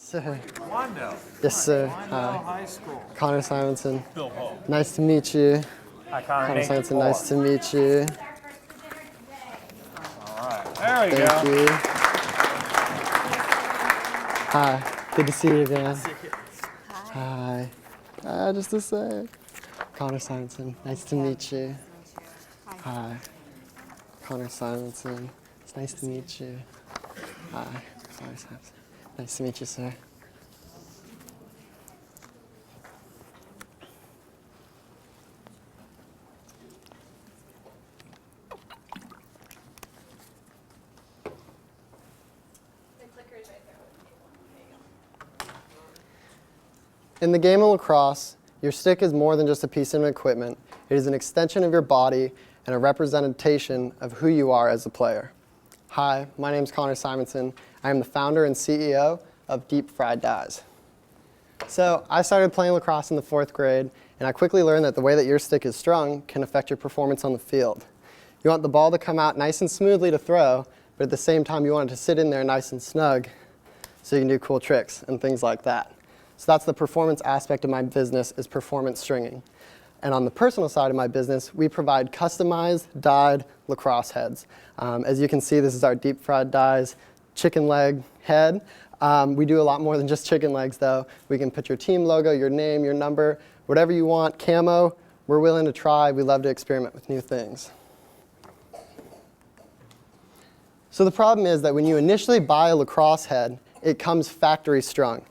Sir. Wando. Yes, sir. Wando High School. Connor Simonson. Bill Ho. Nice to meet you. Hi, Connor. Connor Simonson, nice to meet you. All right. There we Thank go. you. Hi. Good to see you again. Hi. Just to say. Connor Simonson, nice to meet you. Hi. Connor Simonson, it's nice to meet you. Hi. Connor Simonson. Nice to meet you, sir. In the game of lacrosse, your stick is more than just a piece of equipment. It is an extension of your body and a representation of who you are as a player. Hi, my name is Connor Simonson. I am the founder and CEO of Deep Fried Dies. So I started playing lacrosse in the 4th grade, and I quickly learned that the way that your stick is strung can affect your performance on the field. You want the ball to come out nice and smoothly to throw, but at the same time you want it to sit in there nice and snug so you can do cool tricks and things like that. So that's the performance aspect of my business, is performance stringing. And on the personal side of my business, we provide customized, dyed lacrosse heads. As you can see, this is our Deep Fried Dies chicken leg head. We do a lot more than just chicken legs, though. We can put your team logo, your name, your number, whatever you want, camo. We're willing to try. We love to experiment with new things. So the problem is that when you initially buy a lacrosse head, it comes factory strung.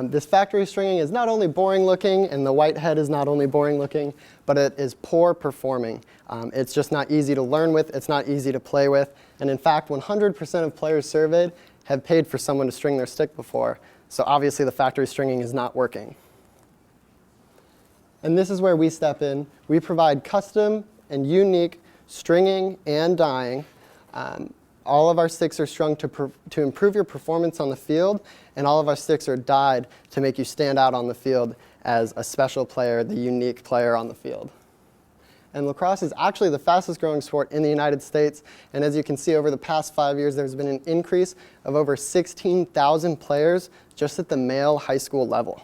This factory stringing is not only boring looking, and the white head is not only boring looking, but it is poor performing. It's just not easy to learn with, it's not easy to play with, and in fact 100% of players surveyed have paid for someone to string their stick before, so obviously the factory stringing is not working. And this is where we step in. We provide custom and unique stringing and dyeing. All of our sticks are strung to improve your performance on the field, and all of our sticks are dyed to make you stand out on the field as a special player, the unique player on the field. And lacrosse is actually the fastest growing sport in the United States, and as you can see, over the past 5 years, there's been an increase of over 16,000 players just at the male high school level.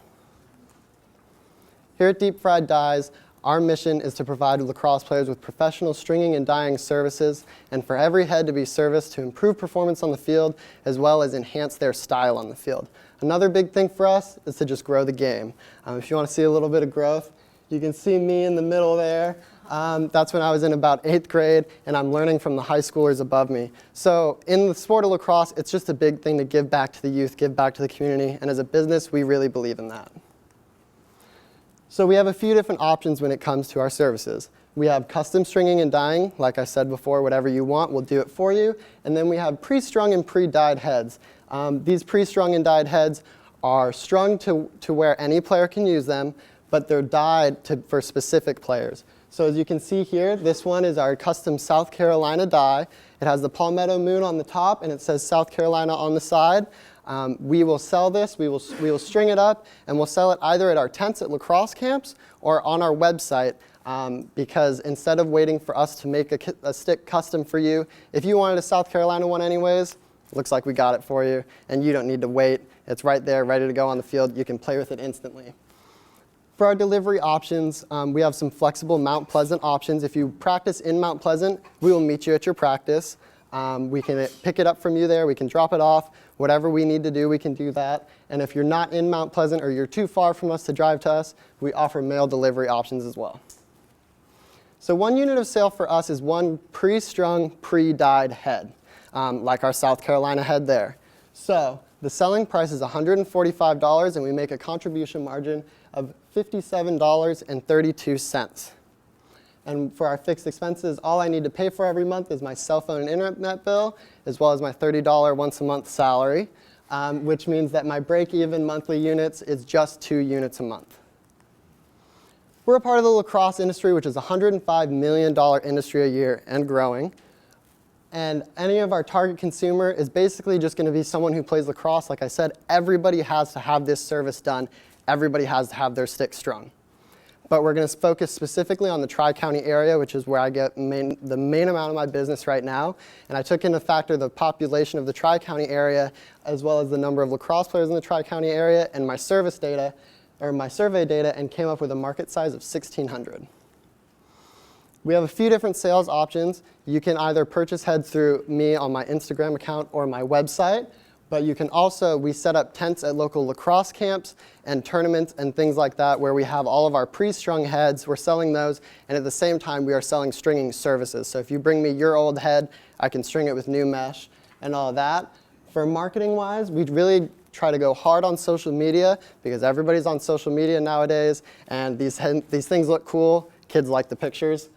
Here at Deep Fried Dies, our mission is to provide lacrosse players with professional stringing and dyeing services, and for every head to be serviced to improve performance on the field, as well as enhance their style on the field. Another big thing for us is to just grow the game. If you want to see a little bit of growth, you can see me in the middle there. That's when I was in about 8th grade, and I'm learning from the high schoolers above me. So in the sport of lacrosse, it's just a big thing to give back to the youth, give back to the community, and as a business, we really believe in that. So we have a few different options when it comes to our services. We have custom stringing and dyeing. Like I said before, whatever you want, we'll do it for you. And then we have pre-strung and pre-dyed heads. These pre-strung and dyed heads are strung to where any player can use them, but they're dyed for specific players. So as you can see here, this one is our custom South Carolina dye. It has the palmetto moon on the top, and it says South Carolina on the side. We will sell this, we will string it up, and we'll sell it either at our tents at lacrosse camps or on our website, because instead of waiting for us to make a stick custom for you, if you wanted a South Carolina one anyways, looks like we got it for you, and you don't need to wait. It's right there, ready to go on the field. You can play with it instantly. For our delivery options, we have some flexible Mount Pleasant options. If you practice in Mount Pleasant, we will meet you at your practice. We can pick it up from you there, we can drop it off. Whatever we need to do, we can do that. And if you're not in Mount Pleasant or you're too far from us to drive to us, we offer mail delivery options as well. So 1 unit of sale for us is 1 pre-strung, pre-dyed head, like our South Carolina head there. So the selling price is $145, and we make a contribution margin of $57.32. And for our fixed expenses, all I need to pay for every month is my cell phone and internet bill, as well as my $30 once a month salary, which means that my break-even monthly units is just 2 units a month. We're a part of the lacrosse industry, which is a $105 million industry a year and growing. And any of our target consumer is basically just going to be someone who plays lacrosse. Like I said, everybody has to have this service done. Everybody has to have their stick strung. but we're going to focus specifically on the Tri-County area, which is where I get the main amount of my business right now. And I took into factor the population of the Tri-County area, as well as the number of lacrosse players in the Tri-County area, and my survey data, and came up with a market size of 1,600. We have a few different sales options. You can either purchase heads through me on my Instagram account or my website, but you can also, we set up tents at local lacrosse camps and tournaments and things like that where we have all of our pre-strung heads, we're selling those, and at the same time we are selling stringing services. So if you bring me your old head, I can string it with new mesh and all of that. For marketing-wise, we really try to go hard on social media because everybody's on social media nowadays, and these things look cool. Kids like the pictures.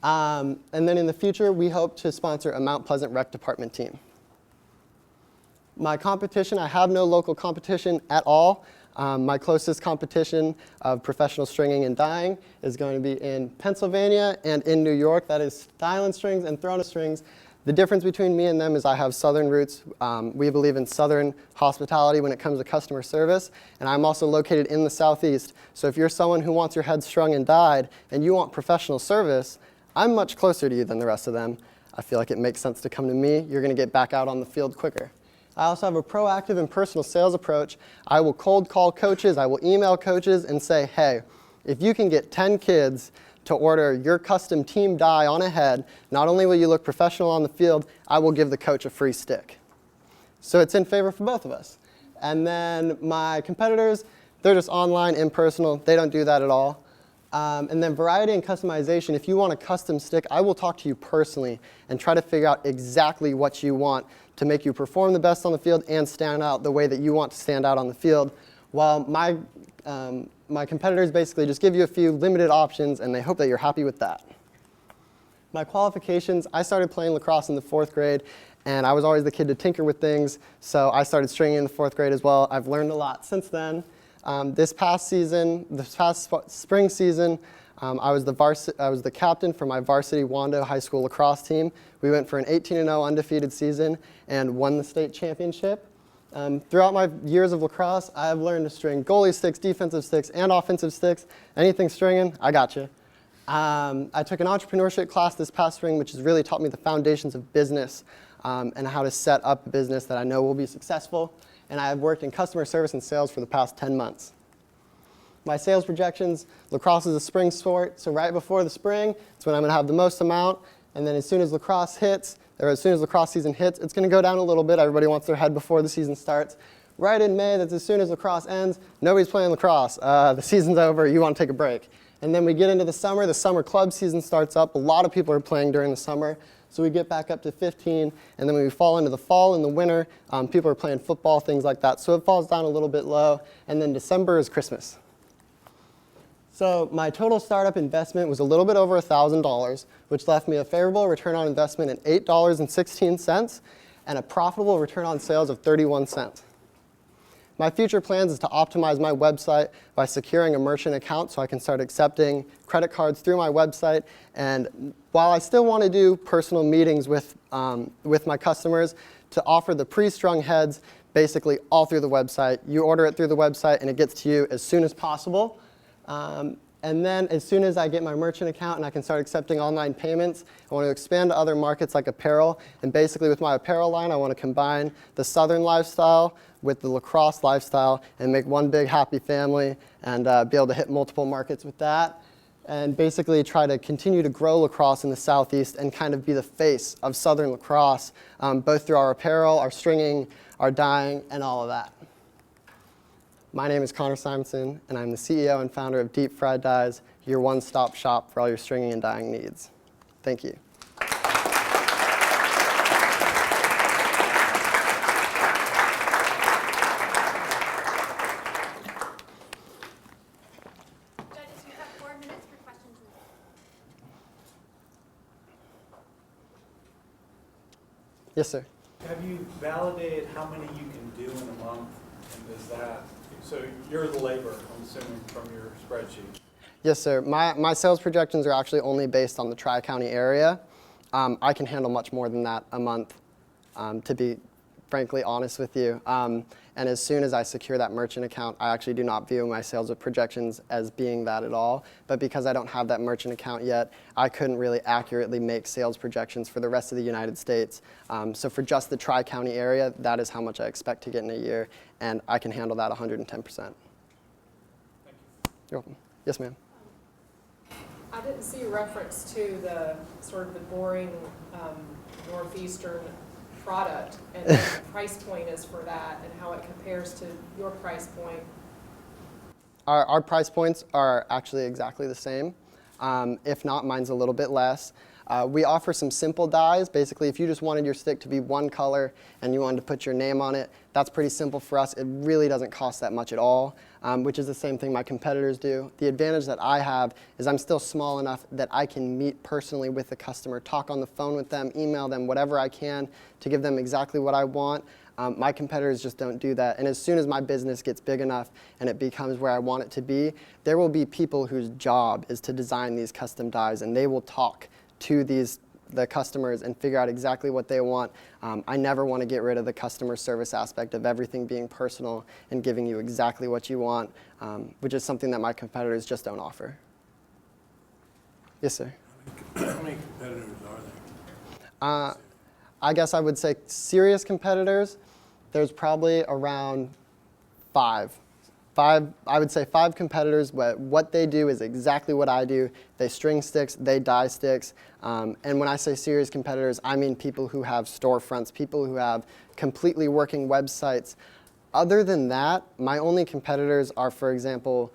And then in the future, we hope to sponsor a Mount Pleasant Rec Department team. My competition, I have no local competition at all. My closest competition of professional stringing and dyeing is going to be in Pennsylvania and in New York. That is Style & Strings and Throna Strings. The difference between me and them is I have Southern roots. We believe in Southern hospitality when it comes to customer service, and I'm also located in the Southeast. So if you're someone who wants your head strung and dyed and you want professional service, I'm much closer to you than the rest of them. I feel like it makes sense to come to me. You're going to get back out on the field quicker. I also have a proactive and personal sales approach. I will cold call coaches, I will email coaches and say, hey, if you can get 10 kids to order your custom team dye on a head, not only will you look professional on the field, I will give the coach a free stick. So it's in favor for both of us. And then my competitors, they're just online, impersonal. They don't do that at all. And then variety and customization, if you want a custom stick, I will talk to you personally and try to figure out exactly what you want to make you perform the best on the field and stand out the way that you want to stand out on the field, while my competitors basically just give you a few limited options and they hope that you're happy with that. My qualifications, I started playing lacrosse in the 4th grade, and I was always the kid to tinker with things, so I started stringing in the 4th grade as well. I've learned a lot since then. This past spring season, I was the captain for my varsity Wando high school lacrosse team. We went for an 18-0 undefeated season and won the state championship. Throughout my years of lacrosse, I have learned to string goalie sticks, defensive sticks, and offensive sticks. Anything stringing, I got you. I took an entrepreneurship class this past spring, which has really taught me the foundations of business and how to set up a business that I know will be successful. And I have worked in customer service and sales for the past 10 months. My sales projections, lacrosse is a spring sport, so right before the spring, it's when I'm going to have the most amount, and then as soon as lacrosse season hits, it's going to go down a little bit. Everybody wants their head before the season starts. Right in May, that's as soon as lacrosse ends, nobody's playing lacrosse. The season's over, you want to take a break. And then we get into the summer club season starts up. A lot of people are playing during the summer. So we get back up to 15, and then when we fall into the fall and the winter, people are playing football, things like that. So it falls down a little bit low, and then December is Christmas. So my total startup investment was a little bit over $1,000, which left me a favorable return on investment at $8.16 and a profitable return on sales of 31 cents. My future plans is to optimize my website by securing a merchant account so I can start accepting credit cards through my website. And while I still want to do personal meetings with my customers, to offer the pre-strung heads basically all through the website. You order it through the website and it gets to you as soon as possible. And then as soon as I get my merchant account and I can start accepting online payments, I want to expand to other markets like apparel. And basically with my apparel line, I want to combine the Southern lifestyle with the lacrosse lifestyle and make one big happy family and be able to hit multiple markets with that. And basically try to continue to grow lacrosse in the Southeast and kind of be the face of Southern lacrosse, both through our apparel, our stringing, our dyeing, and all of that. My name is Connor Simonson, and I'm the CEO and founder of Deep Fried Dyes, your one-stop shop for all your stringing and dyeing needs. Thank you. Judges, you have 4 minutes for questions. Yes, sir. Have you validated how many you can do in a month? And is that, so you're the labor, I'm assuming, from your spreadsheet? Yes, sir. My sales projections are actually only based on the Tri-County area. I can handle much more than that a month, to be frankly honest with you. And as soon as I secure that merchant account, I actually do not view my sales projections as being that at all. But because I don't have that merchant account yet, I couldn't really accurately make sales projections for the rest of the United States. So for just the Tri-County area, that is how much I expect to get in a year, and I can handle that 110%. Thank you. You're welcome. Yes, ma'am. I didn't see a reference to the sort of the boring Northeastern product and what the price point is for that and how it compares to your price point. Our price points are actually exactly the same. If not, mine's a little bit less. We offer some simple dyes. Basically, if you just wanted your stick to be one color and you wanted to put your name on it, that's pretty simple for us. It really doesn't cost that much at all, which is the same thing my competitors do. The advantage that I have is I'm still small enough that I can meet personally with the customer, talk on the phone with them, email them, whatever I can to give them exactly what I want. My competitors just don't do that. And as soon as my business gets big enough and it becomes where I want it to be, there will be people whose job is to design these custom dyes, and they will talk to the customers and figure out exactly what they want. I never want to get rid of the customer service aspect of everything being personal and giving you exactly what you want, which is something that my competitors just don't offer. Yes, sir. How many competitors are there? I guess I would say serious competitors, there's probably around five. I would say 5 competitors, but what they do is exactly what I do. They string sticks, they dye sticks. And when I say serious competitors, I mean people who have storefronts, people who have completely working websites. Other than that, my only competitors are, for example,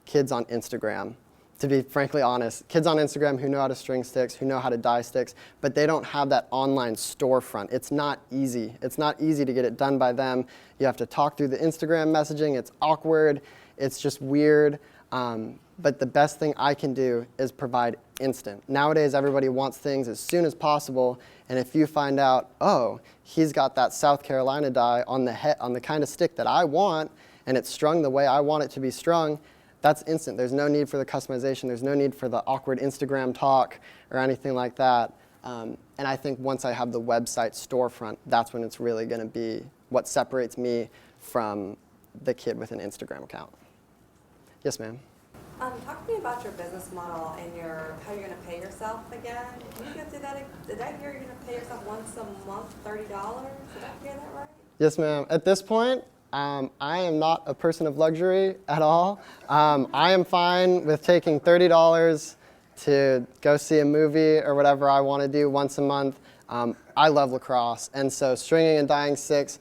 kids on Instagram. To be frankly honest, kids on Instagram who know how to string sticks, who know how to dye sticks, but they don't have that online storefront. It's not easy. It's not easy to get it done by them. You have to talk through the Instagram messaging. It's awkward. It's just weird. But the best thing I can do is provide instant. Nowadays, everybody wants things as soon as possible. And if you find out, oh, he's got that South Carolina dye on the kind of stick that I want, and it's strung the way I want it to be strung, that's instant. There's no need for the customization. There's no need for the awkward Instagram talk or anything like that. And I think once I have the website storefront, that's when it's really going to be what separates me from the kid with an Instagram account. Yes, ma'am. Talk to me about your business model and how you're going to pay yourself again. Can you go through that? Did I hear you're going to pay yourself once a month, $30? Did I hear that right? Yes, ma'am. At this point, I am not a person of luxury at all. I am fine with taking $30 to go see a movie or whatever I want to do once a month. I love lacrosse, and so stringing and dyeing sticks,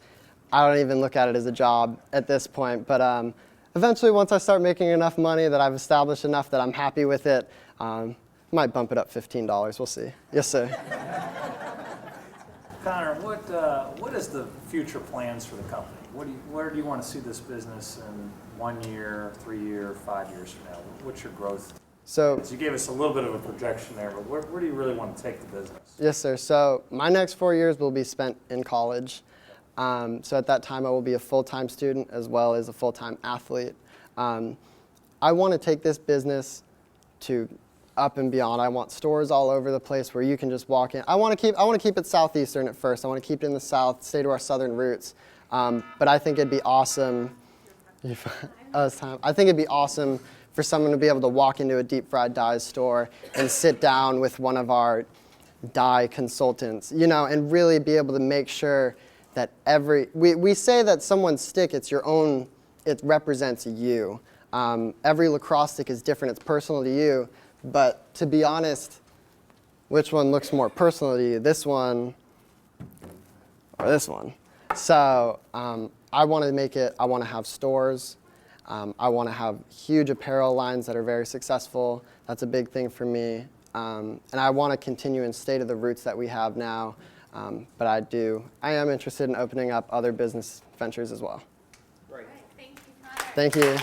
I don't even look at it as a job at this point. But eventually, once I start making enough money that I've established enough that I'm happy with it, might bump it up $15. We'll see. Yes, sir. Connor, what is the future plans for the company? Where do you want to see this business in 1 year, 3 years, 5 years from now? What's your growth? So You gave us a little bit of a projection there, but where do you really want to take the business? yes, sir. So my next 4 years will be spent in college. So at that time, I will be a full-time student as well as a full-time athlete. I want to take this business to up and beyond. I want stores all over the place where you can just walk in. I want to keep it southeastern at first. I want to keep it in the south, stay to our southern roots. But I think it'd be awesome. I think it'd be awesome for someone to be able to walk into a deep fried dye store and sit down with one of our dye consultants, and really be able to make sure that we say that someone's stick, it's your own, it represents you. Every lacrosse stick is different, it's personal to you, but to be honest, which one looks more personal to you, this one or this one? So I want to have stores. I want to have huge apparel lines that are very successful. That's a big thing for me. And I want to continue and stay to the roots that we have now. But I am interested in opening up other business ventures as well. All right, thank you, Connor. Thank you.